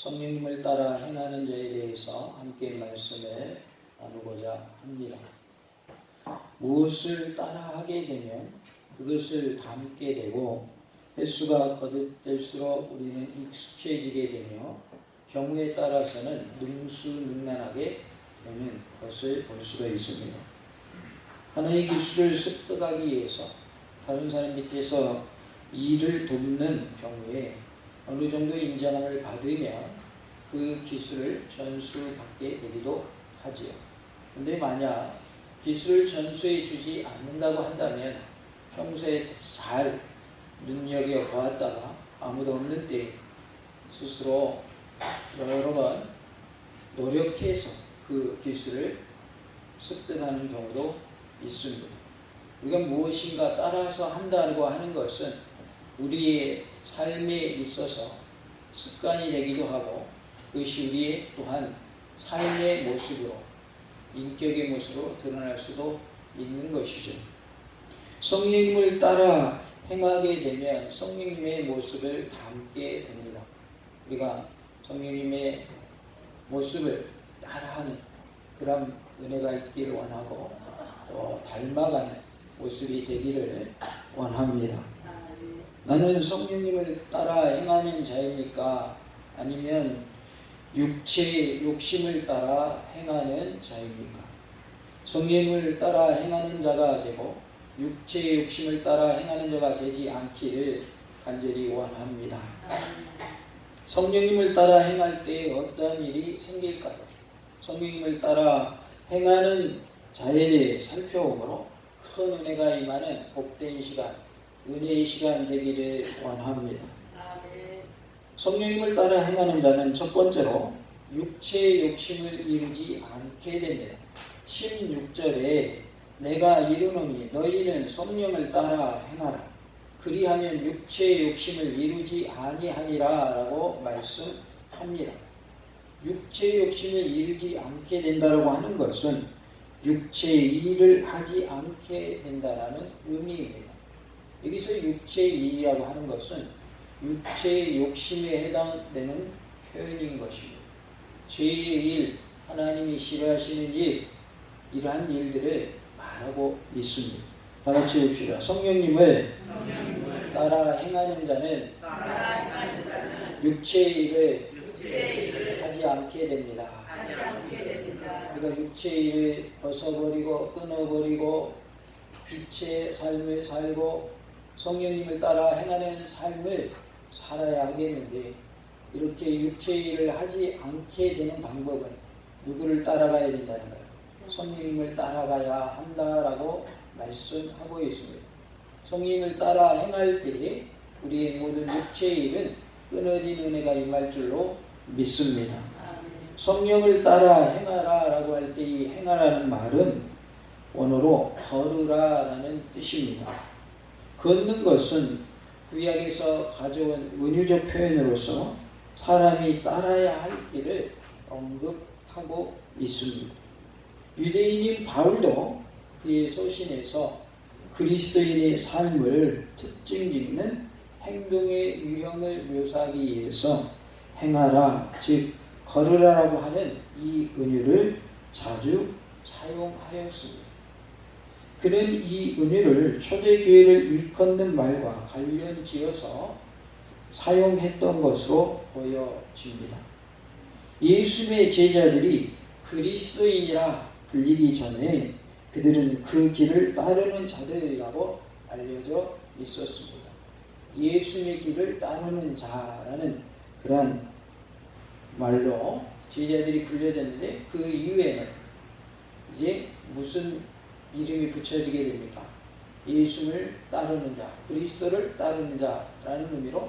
성령님을 따라 행하는 자에 대해서 함께 말씀을 나누고자 합니다. 무엇을 따라하게 되면 그것을 닮게 되고 횟수가 거듭될수록 우리는 익숙해지게 되며 경우에 따라서는 능수능란하게 되는 것을 볼 수가 있습니다. 하나의 기술을 습득하기 위해서 다른 사람 밑에서 일을 돕는 경우에 어느 정도 인정함을 받으면 그 기술을 전수받게 되기도 하지요. 근데 만약 기술을 전수해 주지 않는다고 한다면 평소에 잘 눈여겨 보았다가 아무도 없는 때 스스로 여러 번 노력해서 그 기술을 습득하는 경우도 있습니다. 우리가 무엇인가 따라서 한다고 하는 것은 우리의 삶에 있어서 습관이 되기도 하고 그것이 우리의 또한 삶의 모습으로 인격의 모습으로 드러날 수도 있는 것이죠. 성령님을 따라 행하게 되면 성령님의 모습을 닮게 됩니다. 우리가 성령님의 모습을 따라하는 그런 은혜가 있기를 원하고 또 닮아가는 모습이 되기를 원합니다. 나는 성령님을 따라 행하는 자입니까? 아니면 육체의 욕심을 따라 행하는 자입니까? 성령님을 따라 행하는 자가 되고 육체의 욕심을 따라 행하는 자가 되지 않기를 간절히 원합니다. 성령님을 따라 행할 때 어떤 일이 생길까요? 성령님을 따라 행하는 자에 대해 살펴보므로 큰 은혜가 임하는 복된 시간, 은혜의 시간 되기를 원합니다. 성령님을 따라 행하는 자는 첫 번째로 육체의 욕심을 이루지 않게 됩니다. 16절에 내가 이르노니 너희는 성령을 따라 행하라. 그리하면 육체의 욕심을 이루지 아니하리라 라고 말씀합니다. 육체의 욕심을 이루지 않게 된다고 하는 것은 육체의 일을 하지 않게 된다는 의미입니다. 여기서 육체의 일이라고 하는 것은 육체의 욕심에 해당되는 표현인 것입니다. 죄의 일, 하나님이 싫어하시는 일, 이러한 일들을 말하고 있습니다. 다 같이 봅시다. 성령님을 따라 행하는 자는 육체의 일을 하지 않게 됩니다. 우리가 육체의 일을 벗어버리고 끊어버리고 빛의 삶을 살고 성령님을 따라 행하는 삶을 살아야 하겠는데 이렇게 육체의 일을 하지 않게 되는 방법은 누구를 따라가야 된다는 거예요? 성령님을 따라가야 한다라고 말씀하고 있습니다. 성령님을 따라 행할 때 우리의 모든 육체의 일은 끊어진 은혜가 임할 줄로 믿습니다. 성령을 따라 행하라 라고 할 때 이 행하라는 말은 원어로 걸으라라는 뜻입니다. 걷는 것은 구약에서 가져온 은유적 표현으로서 사람이 따라야 할 길을 언급하고 있습니다. 유대인인 바울도 그의 서신에서 그리스도인의 삶을 특징짓는 행동의 유형을 묘사하기 위해서 행하라, 즉 걸으라라고 하는 이 은유를 자주 사용하였습니다. 그는 이 은유를 초대교회를 일컫는 말과 관련지어서 사용했던 것으로 보여집니다. 예수님의 제자들이 그리스도인이라 불리기 전에 그들은 그 길을 따르는 자들이라고 알려져 있었습니다. 예수님의 길을 따르는 자라는 그런 말로 제자들이 불려졌는데 그 이후에는 이제 무슨 이름이 붙여지게 됩니까? 예수를 따르는 자, 그리스도를 따르는 자라는 의미로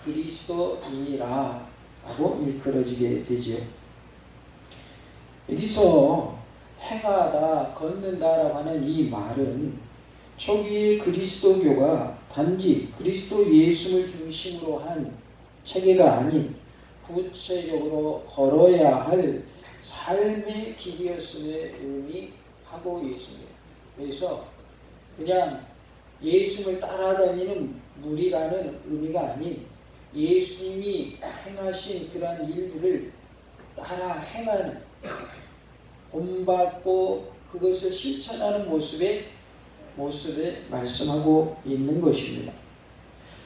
그리스도인이라 하고 일컬어지게 되지요. 여기서 행하다, 걷는다라고 하는 이 말은 초기의 그리스도교가 단지 그리스도 예수를 중심으로 한 체계가 아닌 구체적으로 걸어야 할 삶의 길이었음을 의미하고 있습니다. 그래서 그냥 예수를 따라다니는 무리라는 의미가 아닌 예수님이 행하신 그러한 일들을 따라 행하는, 본받고 그것을 실천하는 모습을 말씀하고 있는 것입니다.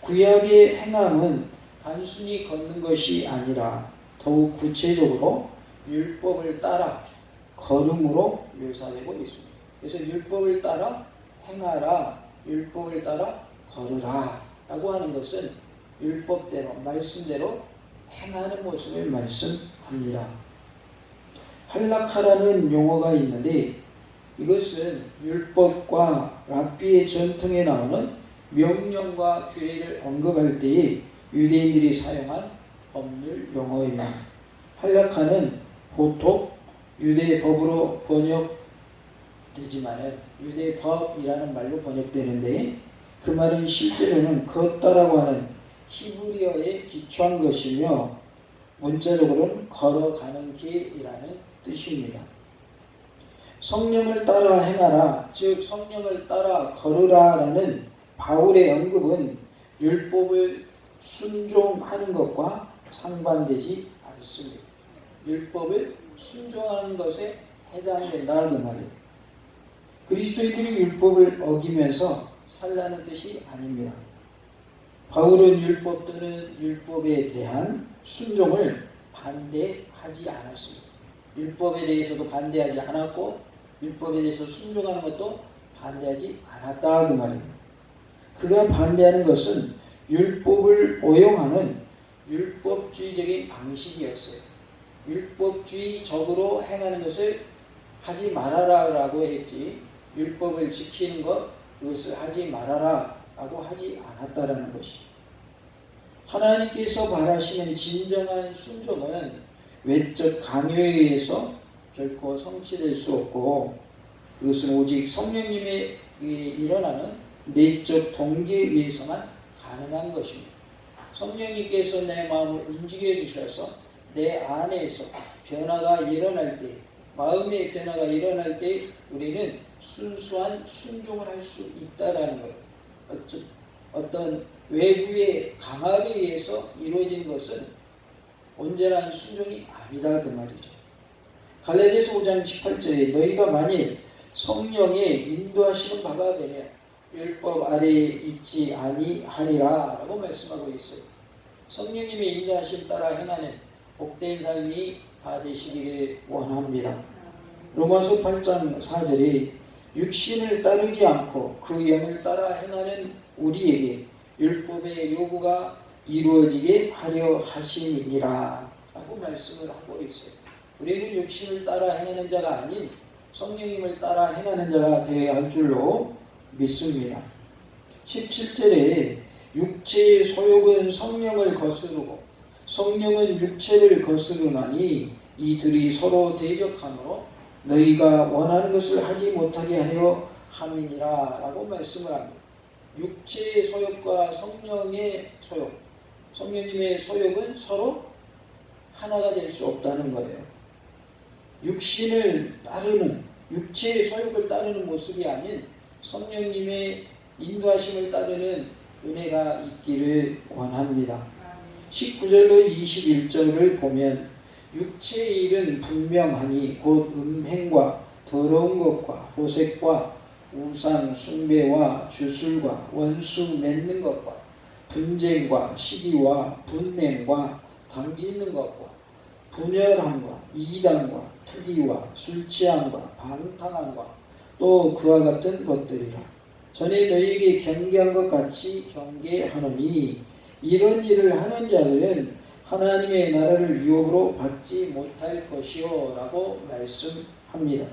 구약의 행함은 단순히 걷는 것이 아니라 더욱 구체적으로 율법을 따라 걸음으로 묘사되고 있습니다. 그래서 율법을 따라 행하라, 율법을 따라 걸으라 라고 하는 것은 율법대로, 말씀대로 행하는 모습을 말씀합니다. 할락하라는 용어가 있는데 이것은 율법과 랍비의 전통에 나오는 명령과 규례를 언급할 때에 유대인들이 사용한 법률 용어입니다. 할락하는 보통 유대법으로 번역되지만 유대법이라는 말로 번역되는데 그 말은 실제로는 걷다라고 하는 히브리어에 기초한 것이며 문자적으로는 걸어가는 길이라는 뜻입니다. 성령을 따라 행하라, 즉 성령을 따라 걸으라라는 바울의 언급은 율법을 순종하는 것과 상반되지 않습니다. 율법을 순종하는 것에 해당된다 그 말이에요. 그리스도인들이 율법을 어기면서 살라는 뜻이 아닙니다. 바울은 율법 또는 율법에 대한 순종을 반대하지 않았습니다. 율법에 대해서도 반대하지 않았고 율법에 대해서 순종하는 것도 반대하지 않았다 그 말입니다. 그가 반대하는 것은 율법을 오용하는 율법주의적인 방식이었어요. 율법주의적으로 행하는 것을 하지 말아라라고 했지 율법을 지키는 것, 그것을 하지 말아라라고 하지 않았다라는 것이죠. 하나님께서 바라시는 진정한 순종은 외적 강요에 의해서 결코 성취될 수 없고 그것은 오직 성령님의 일어나는 내적 동기에 의해서만 가능한 것입니다. 성령님께서 내 마음을 움직여 주셔서 내 안에서 변화가 일어날 때, 마음의 변화가 일어날 때 우리는 순수한 순종을 할 수 있다라는 거예요. 어떤 외부의 강압에 의해서 이루어진 것은 온전한 순종이 아니다 그 말이죠. 갈라디아서 5장 18절에 너희가 만일 성령의 인도하시는 바가 되면 율법 아래에 있지 아니하리라 라고 말씀하고 있어요. 성령님의 인도하심 따라 행하는 복된 삶이 다 되시기를 원합니다. 로마서 8장 4절에 육신을 따르지 않고 그 영을 따라 행하는 우리에게 율법의 요구가 이루어지게 하려 하심이니라 라고 말씀을 하고 있어요. 우리는 육신을 따라 행하는 자가 아닌 성령님을 따라 행하는 자가 되어야 할 줄로 믿습니다. 17절에 육체의 소욕은 성령을 거스르고 성령은 육체를 거스르나니 이 둘이 서로 대적하므로 너희가 원하는 것을 하지 못하게 하려 함이니라 라고 말씀을 합니다. 육체의 소욕과 성령의 소욕, 성령님의 소욕은 서로 하나가 될 수 없다는 거예요. 육신을 따르는, 육체의 소욕을 따르는 모습이 아닌 성령님의 인도하심을 따르는 은혜가 있기를 원합니다. 19절로 21절을 보면 육체의 일은 분명하니 곧 음행과 더러운 것과 호색과 우상 숭배와 주술과 원수 맺는 것과 분쟁과 시기와 분냄과 당짓는 것과 분열함과 이단과 투기와 술취함과 방탕함과 또 그와 같은 것들이라. 전에 너희에게 경계한 것 같이 경계하노니 이런 일을 하는 자들은 하나님의 나라를 유업으로 받지 못할 것이요 라고 말씀합니다.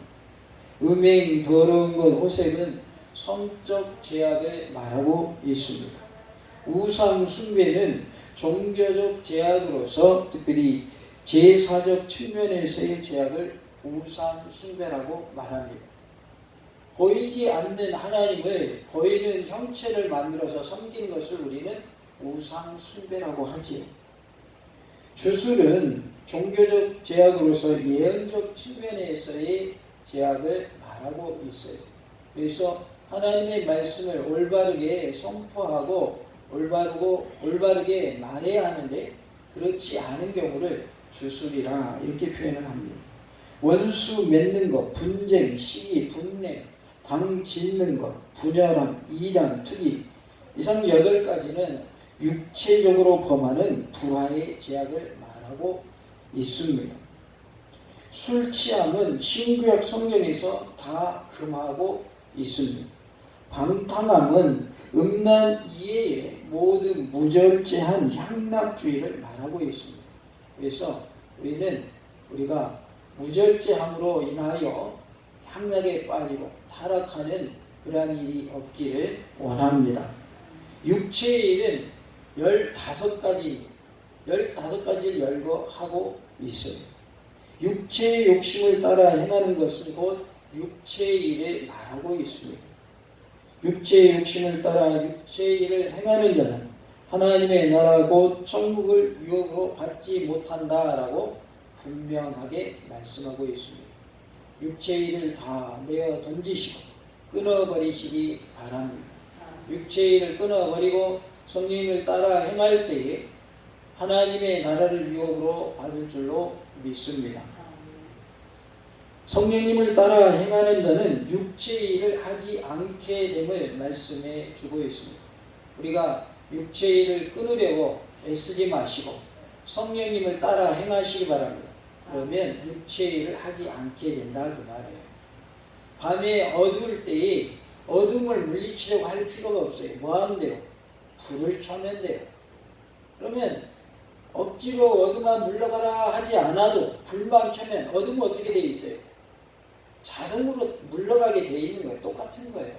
음행, 더러운 것, 호색은 성적 죄악을 말하고 있습니다. 우상 숭배는 종교적 죄악으로서 특별히 제사적 측면에서의 죄악을 우상 숭배라고 말합니다. 보이지 않는 하나님을 보이는 형체를 만들어서 섬기는 것을 우리는 우상 숭배라고 하지요. 주술은 종교적 죄악으로서 예언적 측면에서의 죄악을 말하고 있어요. 그래서 하나님의 말씀을 올바르게 선포하고 올바르게 말해야 하는데 그렇지 않은 경우를 주술이라 이렇게 표현을 합니다. 원수 맺는 것, 분쟁, 시기, 분내, 당 짓는 것, 분열함, 이단, 투기, 이상 8가지는 육체적으로 범하는 불화의 제약을 말하고 있습니다. 술 취함은 신구약 성경에서 다 금하고 있습니다. 방탕함은 음란 이외의 모든 무절제한 향락주의를 말하고 있습니다. 그래서 우리가 무절제함으로 인하여 향락에 빠지고 타락하는 그러한 일이 없기를 원합니다. 육체의 일은 15가지를 열거하고 있어요. 육체의 욕심을 따라 행하는 것은 곧 육체의 일을 말하고 있습니다. 육체의 욕심을 따라 육체의 일을 행하는 자는 하나님의 나라 곧 천국을 유업으로 받지 못한다라고 분명하게 말씀하고 있습니다. 육체의 일을 다 내어 던지시고 끊어버리시기 바랍니다. 육체의 일을 끊어버리고 성령님을 따라 행할 때에 하나님의 나라를 유업으로 받을 줄로 믿습니다. 성령님을 따라 행하는 자는 육체의 일을 하지 않게 됨을 말씀해 주고 있습니다. 우리가 육체의 일을 끊으려고 애쓰지 마시고 성령님을 따라 행하시기 바랍니다. 그러면 육체의 일을 하지 않게 된다 그 말이에요. 밤에 어두울 때에 어둠을 물리치려고 할 필요가 없어요. 뭐 하면 돼요? 불을 켜면 돼요. 그러면 억지로 어둠아 물러가라 하지 않아도 불만 켜면 어둠은 어떻게 되어 있어요? 자동으로 물러가게 되어 있는 거예요. 똑같은 거예요.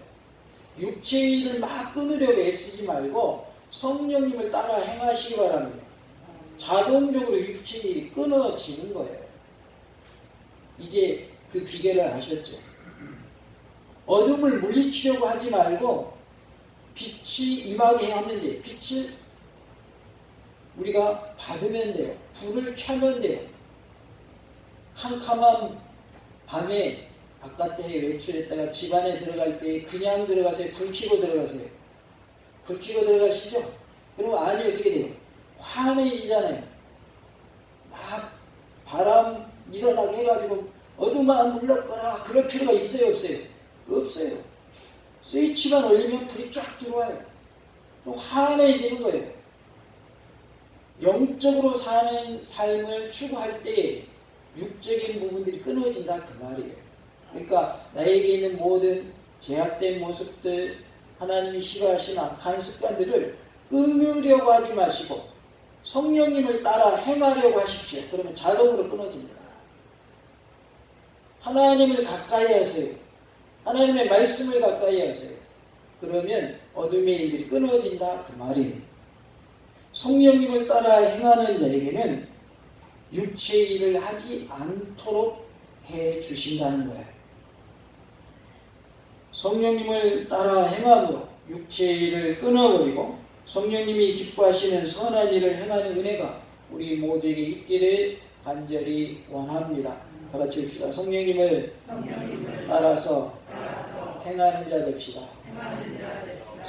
육체의 일을 막 끊으려고 애쓰지 말고 성령님을 따라 행하시기 바랍니다. 자동적으로 육체의 일이 끊어지는 거예요. 이제 그 비결을 아셨죠? 어둠을 물리치려고 하지 말고 빛이 임하게 하면 돼요. 빛을 우리가 받으면 돼요. 불을 켜면 돼요. 캄캄한 밤에 바깥에 외출했다가 집 안에 들어갈 때 그냥 들어가세요? 불 켜고 들어가세요? 불 켜고 들어가시죠? 그러면 안이 어떻게 돼요? 환해지잖아요. 막 바람 일어나게 해가지고 어둠만 물렀거나 그럴 필요가 있어요? 없어요? 없어요. 스위치만 올리면 불이 쫙 들어와요. 또 환해지는 거예요. 영적으로 사는 삶을 추구할 때 육적인 부분들이 끊어진다 그 말이에요. 그러니까 나에게 있는 모든 제약된 모습들, 하나님이 싫어하시는 악한 습관들을 끊으려고 하지 마시고 성령님을 따라 행하려고 하십시오. 그러면 자동으로 끊어집니다. 하나님을 가까이 하세요. 하나님의 말씀을 가까이 하세요. 그러면 어둠의 일들이 끊어진다 그 말이에요. 성령님을 따라 행하는 자에게는 육체의 일을 하지 않도록 해 주신다는 거예요. 성령님을 따라 행함으로 육체의 일을 끊어버리고 성령님이 기뻐하시는 선한 일을 행하는 은혜가 우리 모두에게 있기를 간절히 원합니다. 다 같이 합시다. 성령님을 따라서 행하는 자 됩시다.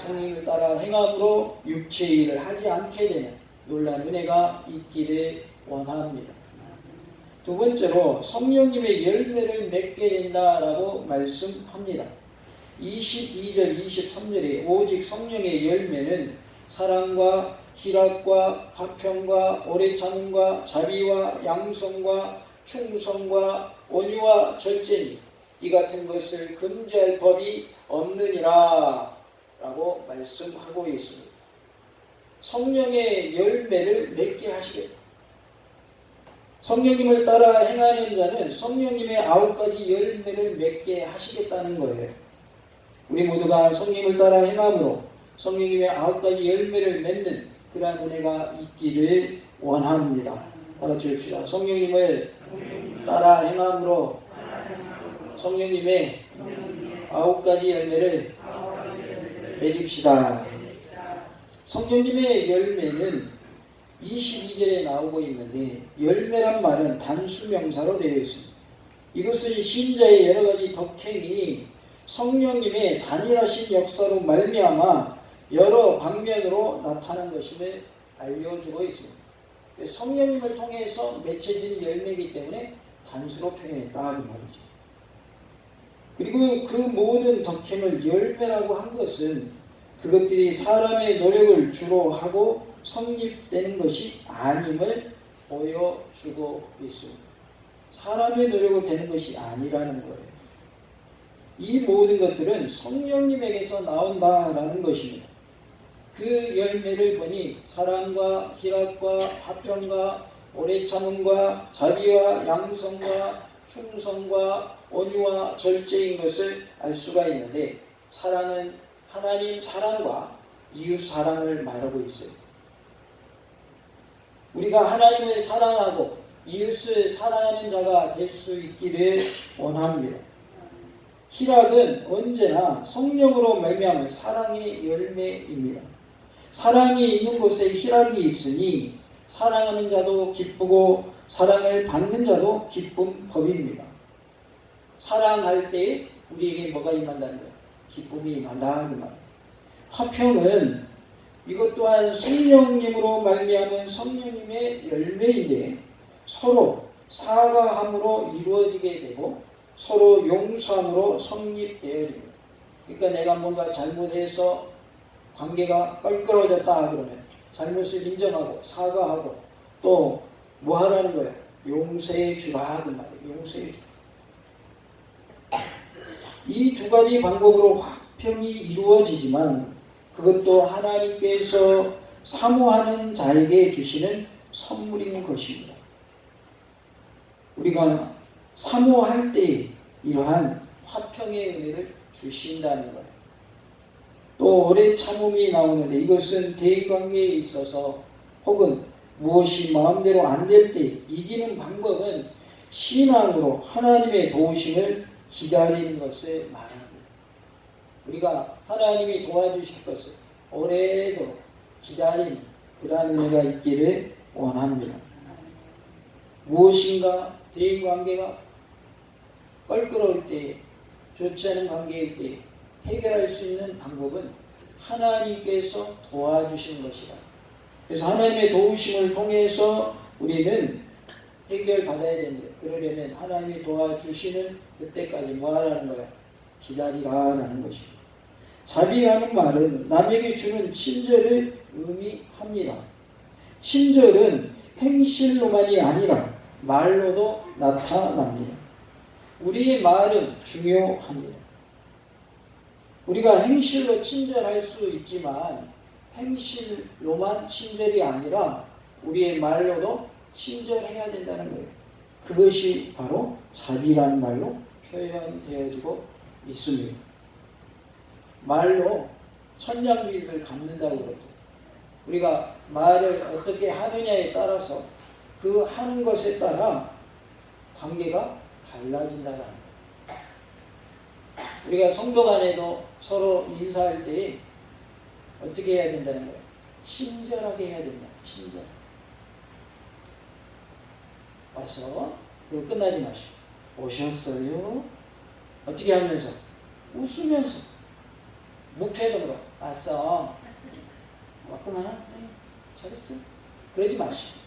성령님을 따라 행함으로 육체의 일을 하지 않게 되는 놀라운 은혜가 있기를 원합니다. 두 번째로 성령님의 열매를 맺게 된다라고 말씀합니다. 22절 23절에 오직 성령의 열매는 사랑과 희락과 화평과 오래 참음과 자비와 양성과 충성과 온유와 절제니 이 같은 것을 금지할 법이 없느니라 라고 말씀하고 있습니다. 성령의 열매를 맺게 하시겠다. 성령님을 따라 행하는 자는 성령님의 9가지 열매를 맺게 하시겠다는 거예요. 우리 모두가 성령님을 따라 행함으로 성령님의 9가지 열매를 맺는 그러한 은혜가 있기를 원합니다. 같이 합시다. 성령님을 따라 행함으로 성령님의 9가지 열매를 맺읍시다. 성령님의 열매는 22절에 나오고 있는데 열매란 말은 단수명사로 되어 있습니다. 이것은 신자의 여러 가지 덕행이 성령님의 단일하신 역사로 말미암아 여러 방면으로 나타난 것임을 알려주고 있습니다. 성령님을 통해서 맺혀진 열매이기 때문에 단수로 표현했다 그 말이죠. 그리고 그 모든 덕행을 열매라고 한 것은 그것들이 사람의 노력을 주로 하고 성립되는 것이 아님을 보여주고 있습니다. 사람의 노력으로 되는 것이 아니라는 거예요. 이 모든 것들은 성령님에게서 나온다라는 것입니다. 그 열매를 보니 사랑과 희락과 화평과 오래 참음과 자비와 양성과 충성과 온유와 절제인 것을 알 수가 있는데, 사랑은 하나님 사랑과 이웃 사랑을 말하고 있어요. 우리가 하나님을 사랑하고 이웃을 사랑하는 자가 될 수 있기를 원합니다. 희락은 언제나 성령으로 말미암은 사랑의 열매입니다. 사랑이 있는 곳에 희락이 있으니 사랑하는 자도 기쁘고 사랑을 받는 자도 기쁜 법입니다. 사랑할 때 우리에게 뭐가 임한다는 거예요? 기쁨이 임한다는 말. 화평은 이것 또한 성령님으로 말미암은 성령님의 열매인데 서로 사과함으로 이루어지게 되고 서로 용서함으로 성립되어집니다. 그러니까 내가 뭔가 잘못해서 관계가 껄끄러졌다 그러면 잘못을 인정하고 사과하고 또 뭐 하라는 거예요? 용서해 주라 그 말이에요. 용서해 주라. 이 두 가지 방법으로 화평이 이루어지지만 그것도 하나님께서 사모하는 자에게 주시는 선물인 것입니다. 우리가 사모할 때 이러한 화평의 은혜를 주신다는 거예요. 또 오래 참음이 나오는데 이것은 대인관계에 있어서 혹은 무엇이 마음대로 안 될 때 이기는 방법은 신앙으로 하나님의 도우심을 기다리는 것을 말합니다. 우리가 하나님이 도와주실 것을 오래도록 기다리는 그러한 은혜가 있기를 원합니다. 무엇인가 대인관계가 껄끄러울 때, 좋지 않은 관계일 때 해결할 수 있는 방법은 하나님께서 도와주시는 것이다. 그래서 하나님의 도우심을 통해서 우리는 해결받아야 됩니다. 그러려면 하나님이 도와주시는 그때까지 뭐 하라는 거야? 기다리라라는 것입니다. 자비라는 말은 남에게 주는 친절을 의미합니다. 친절은 행실로만이 아니라 말로도 나타납니다. 우리의 말은 중요합니다. 우리가 행실로 친절할 수 있지만 행실로만 친절이 아니라 우리의 말로도 친절해야 된다는 거예요. 그것이 바로 자비라는 말로 표현되어지고 있습니다. 말로 천냥빚을 갚는다고 그러죠. 우리가 말을 어떻게 하느냐에 따라서 그 하는 것에 따라 관계가 달라진다는 거예요. 우리가 성도 간에도 서로 인사할 때 어떻게 해야 된다는 거예요? 친절하게 해야 된다. 친절. 와서 그거 끝나지 마시고 오셨어요? 어떻게 하면서? 웃으면서 무표정으로 왔어. 왔구나. 네, 잘했어. 그러지 마시고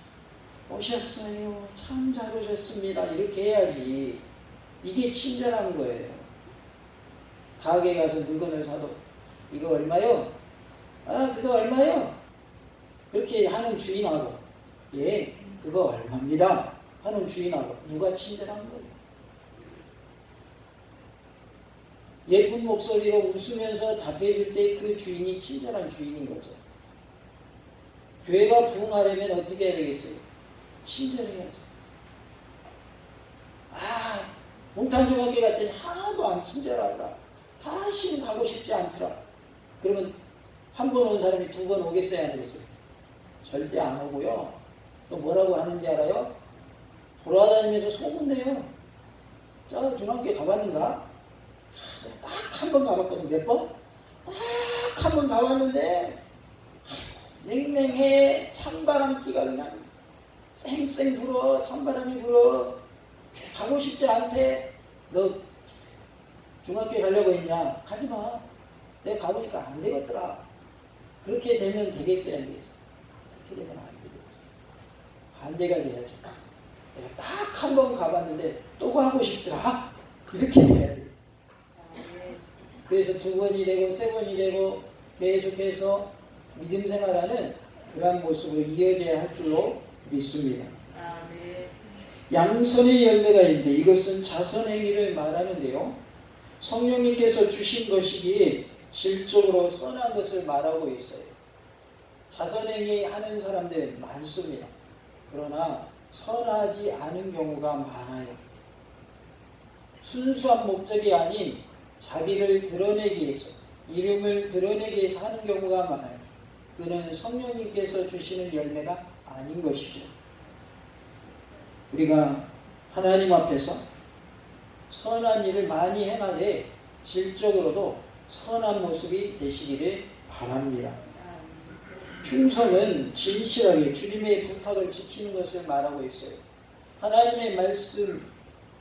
오셨어요. 참 잘 오셨습니다. 이렇게 해야지. 이게 친절한 거예요. 가게 가서 물건을 사도 이거 얼마요? 아, 그거 얼마요? 그렇게 하는 주인하고 예, 그거 얼마입니다 하는 주인하고 누가 친절한 거예요? 예쁜 목소리로 웃으면서 답해줄 때 그 주인이 친절한 주인인 거죠. 교회가 부흥하려면 어떻게 해야 되겠어요? 친절해야죠. 아, 몽탄중학교 갔더니 하나도 안 친절하더라. 다시는 가고 싶지 않더라. 그러면 한 번 온 사람이 두 번 오겠어요? 안 오겠어요? 절대 안 오고요. 또 뭐라고 하는지 알아요? 돌아다니면서 소문내요. 저 중학교 가봤는가? 딱 한 번 가봤거든. 몇 번? 딱 한 번 가봤는데 냉랭해. 찬바람기가 그냥 쌩쌩 불어. 찬바람이 불어. 가고 싶지 않대. 너 중학교에 가려고 했냐? 가지마. 내가 가보니까 안 되겠더라. 그렇게 되면 되겠어요, 안 되겠어요? 그렇게 되면 안 되겠죠. 반대가 돼야죠. 내가 딱 한 번 가봤는데 또 가고 싶더라. 이렇게 돼야 돼요. 그래서 2번이 되고 3번이 되고 계속해서 믿음 생활하는 그런 모습으로 이어져야 할 줄로 믿습니다. 양선의 열매가 있는데 이것은 자선행위를 말하는데요. 성령님께서 주신 것이기에 질적으로 선한 것을 말하고 있어요. 자선행위 하는 사람들은 많습니다. 그러나 선하지 않은 경우가 많아요. 순수한 목적이 아닌 자기를 드러내기 위해서, 이름을 드러내기 위해서 하는 경우가 많아요. 그는 성령님께서 주시는 열매가 아닌 것이죠. 우리가 하나님 앞에서 선한 일을 많이 행하되 질적으로도 선한 모습이 되시기를 바랍니다. 충성은 진실하게 주님의 부탁을 지키는 것을 말하고 있어요. 하나님의 말씀,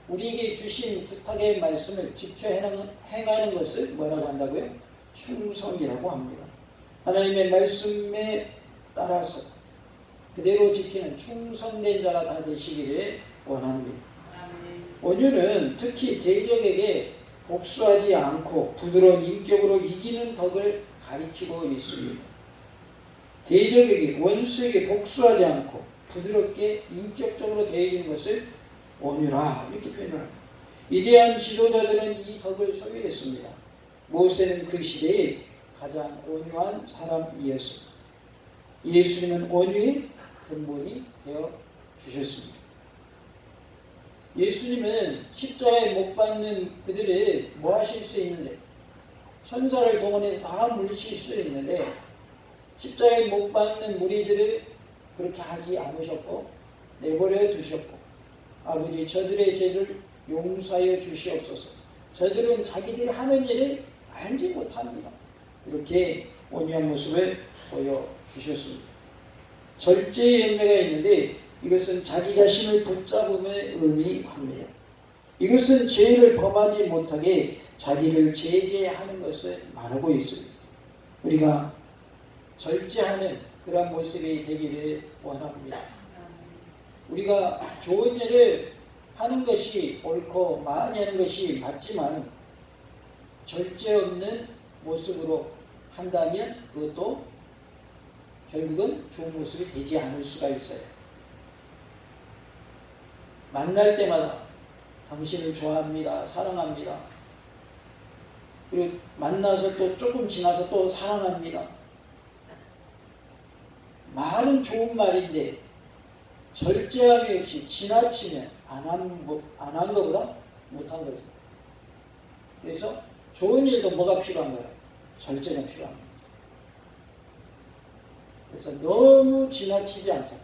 우리에게 주신 부탁의 말씀을 지켜 행하는 것을 뭐라고 한다고요? 충성이라고 합니다. 하나님의 말씀에 따라서 그대로 지키는 충성된 자가 다 되시기를 원합니다. 온유는 특히 대적에게 복수하지 않고 부드러운 인격으로 이기는 덕을 가리키고 있습니다. 대적에게, 원수에게 복수하지 않고 부드럽게 인격적으로 대해주는 것을 온유라 이렇게 표현합니다. 위대한 지도자들은 이 덕을 소유했습니다. 모세는 그 시대에 가장 온유한 사람이었습니다. 예수님은 온유의 근본이 되어 주셨습니다. 예수님은 십자가에 못 박는 그들을 뭐 하실 수 있는데, 천사를 동원해서 다 물리칠 수 있는데 십자가에 못 박는 무리들을 그렇게 하지 않으셨고 내버려 두셨고, 아버지 저들의 죄를 용서하여 주시옵소서. 저들은 자기들이 하는 일을 알지 못합니다. 이렇게 온유한 모습을 보여주셨습니다. 절제의 열매가 있는데 이것은 자기 자신을 붙잡음을 의미합니다. 이것은 죄를 범하지 못하게 자기를 제재하는 것을 말하고 있습니다. 우리가 절제하는 그런 모습이 되기를 원합니다. 우리가 좋은 일을 하는 것이 옳고 많이 하는 것이 맞지만 절제 없는 모습으로 한다면 그것도 결국은 좋은 모습이 되지 않을 수가 있어요. 만날 때마다 당신을 좋아합니다. 사랑합니다. 그리고 만나서 또 조금 지나서 또 사랑합니다. 말은 좋은 말인데 절제함이 없이 지나치면 안 한 것보다 못한 거죠. 그래서 좋은 일도 뭐가 필요한 거예요? 절제가 필요합니다. 그래서 너무 지나치지 않게.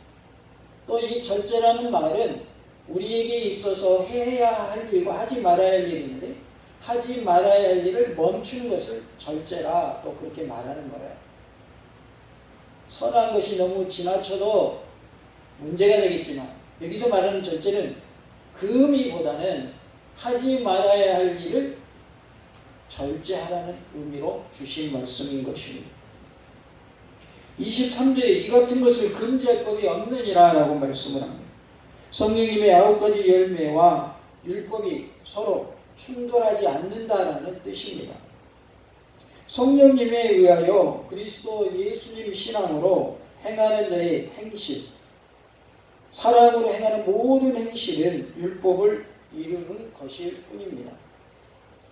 또 이 절제라는 말은 우리에게 있어서 해야 할 일과 하지 말아야 할 일이 있는데 하지 말아야 할 일을 멈추는 것을 절제라 또 그렇게 말하는 거예요. 선한 것이 너무 지나쳐도 문제가 되겠지만 여기서 말하는 절제는 그 의미보다는 하지 말아야 할 일을 절제하라는 의미로 주신 말씀인 것입니다. 23절에 이 같은 것을 금지할 법이 없느니라 라고 말씀을 합니다. 성령님의 9가지 열매와 율법이 서로 충돌하지 않는다라는 뜻입니다. 성령님에 의하여 그리스도 예수님 신앙으로 행하는 자의 행실, 사랑으로 행하는 모든 행실은 율법을 이루는 것일 뿐입니다.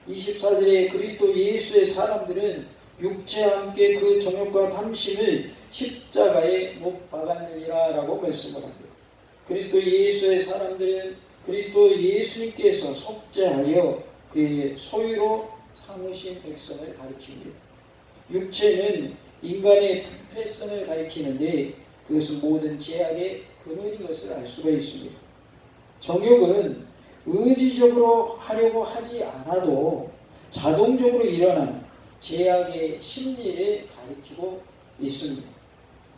24절에 그리스도 예수의 사람들은 육체와 함께 그 정욕과 탐심을 십자가에 못 박았느니라 라고 말씀을 합니다. 그리스도 예수의 사람들은 그리스도 예수님께서 속죄하여 그의 소유로 삼으신 백성을 가리킵니다. 육체는 인간의 부패성을 가리키는데 그것은 모든 죄악의 근원인 것을 알 수가 있습니다. 정욕은 의지적으로 하려고 하지 않아도 자동적으로 일어나는 죄악의 심리를 가리키고 있습니다.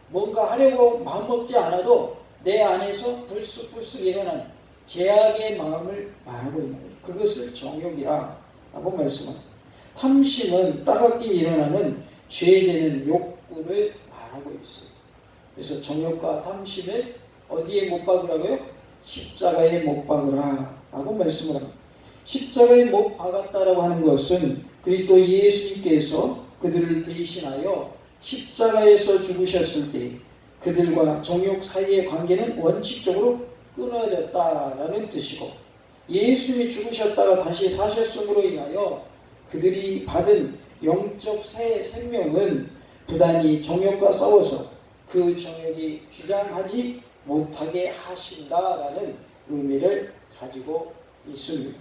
뭔가 하려고 마음먹지 않아도 내 안에서 불쑥불쑥 일어나는 죄악의 마음을 말하고 있는 거죠. 그것을 정욕이라고 말씀합니다. 탐심은 따갑게 일어나는 죄되는 욕 바꾸를 말하고 있어요. 그래서 정욕과 탐심을 어디에 못 박으라고요? 십자가에 못 박으라 라고 말씀을 합니다. 십자가에 못 박았다라고 하는 것은 그리스도 예수님께서 그들을 대신하여 십자가에서 죽으셨을 때 그들과 정욕 사이의 관계는 원칙적으로 끊어졌다라는 뜻이고, 예수님이 죽으셨다가 다시 사셨음으로 인하여 그들이 받은 영적 새 생명은 부단히 정욕과 싸워서 그 정욕이 주장하지 못하게 하신다라는 의미를 가지고 있습니다.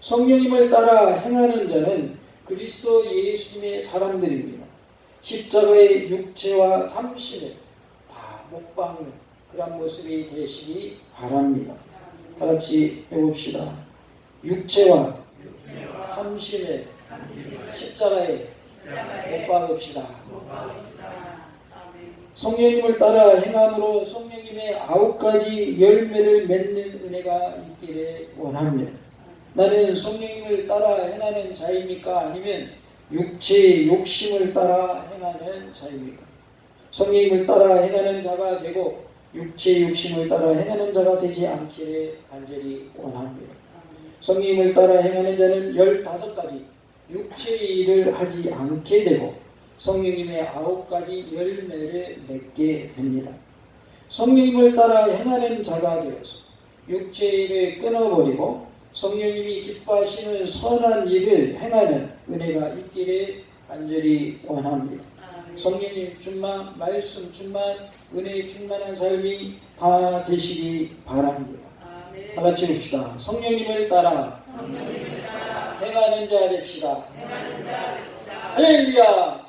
성령님을 따라 행하는 자는 그리스도 예수님의 사람들입니다. 십자가의 육체와 탐심을 다 못 박는 그런 모습이 되시기 바랍니다. 다 같이 해봅시다. 육체와 탐심을 십자가에 못 박읍시다. 성령님을 따라 행함으로 성령님의 9가지 열매를 맺는 은혜가 있기를 원합니다. 나는 성령님을 따라 행하는 자입니까? 아니면 육체의 욕심을 따라 행하는 자입니까? 성령님을 따라 행하는 자가 되고 육체의 욕심을 따라 행하는 자가 되지 않기를 간절히 원합니다. 성령님을 따라 행하는 자는 15가지 육체의 일을 하지 않게 되고 성령님의 9가지 열매를 맺게 됩니다. 성령님을 따라 행하는 자가 되어서 육체의 일을 끊어버리고 성령님이 기뻐하시는 선한 일을 행하는 은혜가 있기를 간절히 원합니다. 성령님 충만, 말씀 충만, 은혜 충만한 삶이 다 되시기 바랍니다. 다 같이 봅시다. 성령님을 따라 행하는 자 됩시다. 할렐루야.